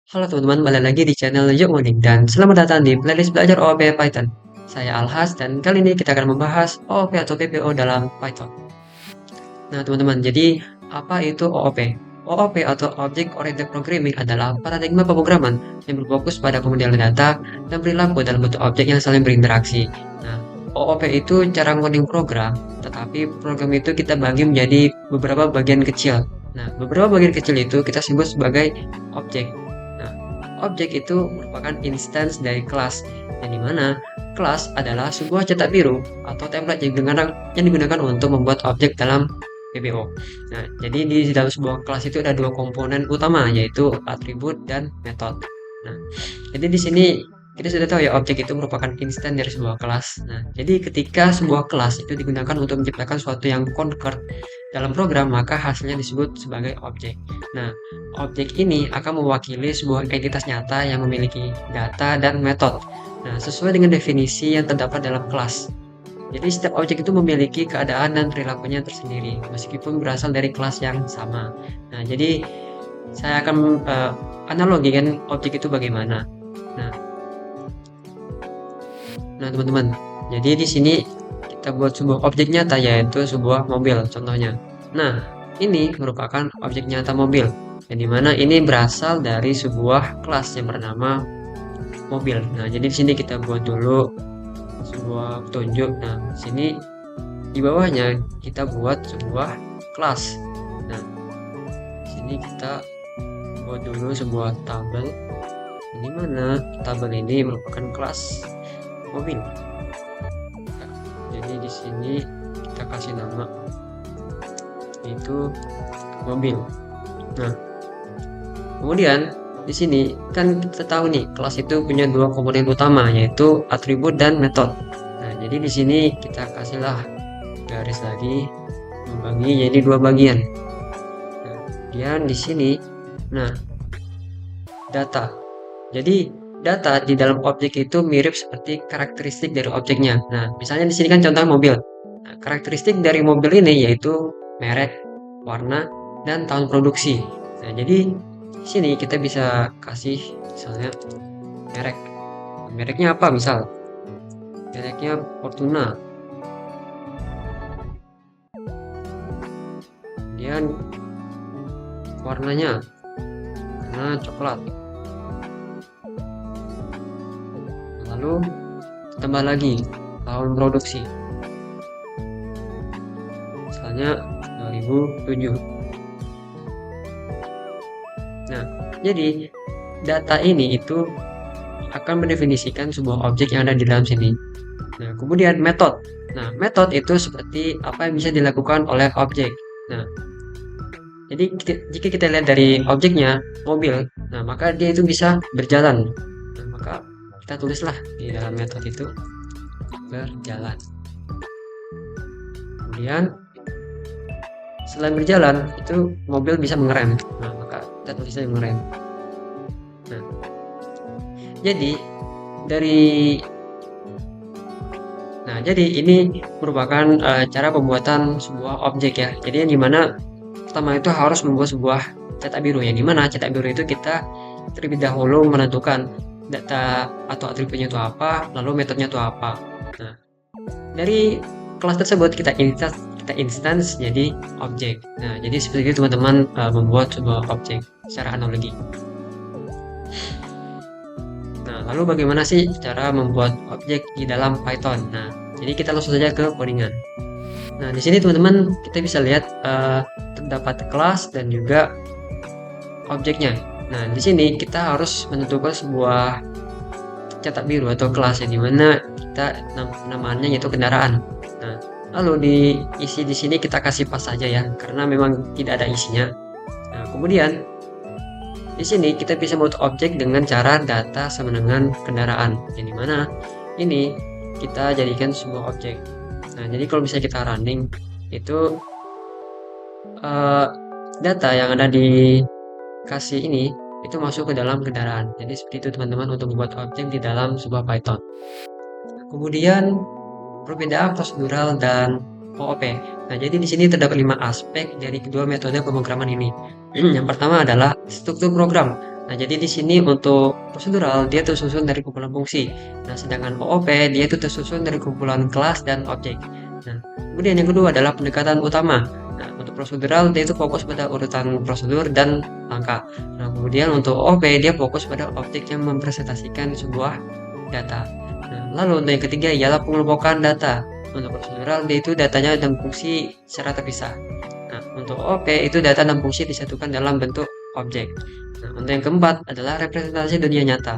Halo teman-teman, balik lagi di channel Yuk Ngoding dan selamat datang di playlist belajar OOP Python. Saya Alhas dan kali ini kita akan membahas OOP atau PPO dalam Python. Nah teman-teman, jadi apa itu OOP? OOP atau Object Oriented Programming adalah paradigma pemrograman yang berfokus pada pemodelan data dan perilaku dalam bentuk objek yang saling berinteraksi. Nah, OOP itu cara ngoding program, tetapi program itu kita bagi menjadi beberapa bagian kecil. Nah, beberapa bagian kecil itu kita sebut sebagai objek. Nah, objek itu merupakan instance dari kelas, yang dimana kelas adalah sebuah cetak biru atau template yang digunakan untuk membuat objek dalam PPO. Nah, jadi di dalam sebuah kelas itu ada dua komponen utama, yaitu atribut dan metode. Nah, jadi di sini kita sudah tahu ya objek itu merupakan instan dari sebuah kelas. Nah, jadi ketika sebuah kelas itu digunakan untuk menciptakan sesuatu yang concrete dalam program, maka hasilnya disebut sebagai objek. Nah, objek ini akan mewakili sebuah entitas nyata yang memiliki data dan metode. Nah, sesuai dengan definisi yang terdapat dalam kelas. Jadi setiap objek itu memiliki keadaan dan perilakunya tersendiri, meskipun berasal dari kelas yang sama. Nah, jadi saya akan analogikan objek itu bagaimana. Nah, teman-teman, jadi di sini kita buat sebuah objek nyata yaitu sebuah mobil contohnya. Nah, ini merupakan objek nyata mobil, yang dimana ini berasal dari sebuah kelas yang bernama mobil. Nah, jadi di sini kita buat dulu sebuah petunjuk. Nah, di sini di bawahnya kita buat sebuah kelas. Nah, di sini kita buat dulu sebuah tabel, di mana tabel ini merupakan kelas mobil. Nah, jadi di sini kita kasih nama itu mobil. Nah, kemudian di sini kan kita tahu nih kelas itu punya dua komponen utama yaitu atribut dan metode. Nah, jadi di sini kita kasihlah garis lagi membagi jadi dua bagian. Nah, kemudian di sini, nah data. Jadi data di dalam objek itu mirip seperti karakteristik dari objeknya. Nah, misalnya di sini kan contoh mobil. Nah, karakteristik dari mobil ini yaitu merek, warna, dan tahun produksi. Nah, jadi di sini kita bisa kasih misalnya merek. Mereknya apa misal? Mereknya Fortuna. Kemudian warnanya warna coklat. Lalu tambah lagi tahun produksi, misalnya 2007. Nah, jadi data ini itu akan mendefinisikan sebuah objek yang ada di dalam sini. Nah, kemudian metode. Nah, metode itu seperti apa yang bisa dilakukan oleh objek. Nah, jadi jika kita lihat dari objeknya mobil, nah maka dia itu bisa berjalan. Nah, maka kita tulislah di dalam metode itu berjalan. Kemudian selain berjalan itu mobil bisa mengerem. Nah, maka kita tulisnya mengerem. Nah, jadi ini merupakan cara pembuatan sebuah objek ya. Jadi yang dimana pertama itu harus membuat sebuah cetak biru, yang dimana cetak biru itu kita terlebih dahulu menentukan data atau atributnya itu apa, lalu metodenya itu apa. Nah, dari kelas tersebut kita instance jadi objek. Nah, jadi seperti itu teman-teman membuat sebuah objek secara analogi. Nah, lalu bagaimana sih cara membuat objek di dalam Python? Nah, jadi kita langsung saja ke codingan. Nah, di sini teman-teman kita bisa lihat terdapat kelas dan juga objeknya. Nah, di sini kita harus menentukan sebuah cetak biru atau kelas yang dimana kita namanya yaitu kendaraan. Nah, lalu diisi di sini kita kasih pas saja ya, karena memang tidak ada isinya. Nah, kemudian di sini kita bisa membuat objek dengan cara data sama dengan kendaraan, yang dimana ini kita jadikan sebuah objek. Nah, jadi kalau misalnya kita running itu data yang ada di kasih ini itu masuk ke dalam kendaraan. Jadi seperti itu teman-teman untuk membuat objek di dalam sebuah Python. Kemudian perbedaan prosedural dan OOP. Nah, jadi di sini terdapat 5 aspek dari kedua metode pemrograman ini. Yang pertama adalah struktur program. Nah, jadi di sini untuk prosedural dia tersusun dari kumpulan fungsi. Nah, sedangkan OOP dia itu tersusun dari kumpulan kelas dan objek. Nah, kemudian yang kedua adalah pendekatan utama. Nah, untuk prosedural dia itu fokus pada urutan prosedur dan langkah. Nah, kemudian untuk OOP dia fokus pada objek yang mempresentasikan sebuah data. Nah, lalu untuk yang ketiga ialah pengelompokan data. Untuk prosedural dia itu datanya dan fungsi secara terpisah. Nah, untuk OOP itu data dan fungsi disatukan dalam bentuk objek. Nah, untuk yang keempat adalah representasi dunia nyata.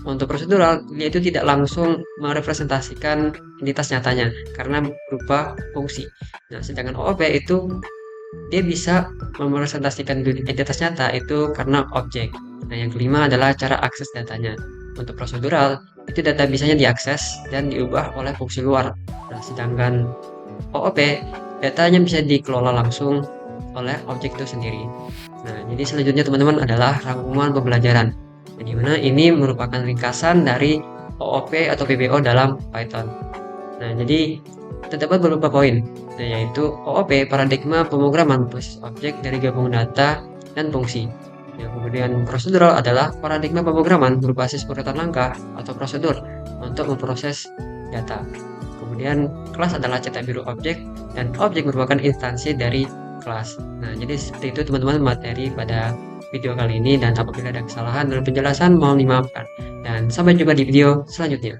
Untuk prosedural, dia itu tidak langsung merepresentasikan entitas nyatanya karena berupa fungsi. Nah, sedangkan OOP itu dia bisa merepresentasikan entitas nyata itu karena objek. Nah, yang kelima adalah cara akses datanya. Untuk prosedural, itu data bisanya diakses dan diubah oleh fungsi luar. Nah, sedangkan OOP, datanya bisa dikelola langsung oleh objek itu sendiri. Nah, jadi selanjutnya teman-teman adalah rangkuman pembelajaran. Di mana ini merupakan ringkasan dari OOP atau PBO dalam Python. Nah, jadi terdapat beberapa poin, yaitu OOP paradigma pemrograman berbasis objek dari gabungan data dan fungsi. Yang kemudian prosedural adalah paradigma pemrograman berbasis urutan langkah atau prosedur untuk memproses data. Kemudian kelas adalah cetak biru objek dan objek merupakan instansi dari kelas. Nah, jadi seperti itu teman-teman materi pada video kali ini, dan apabila ada kesalahan dalam penjelasan mohon dimaafkan. Dan sampai jumpa di video selanjutnya.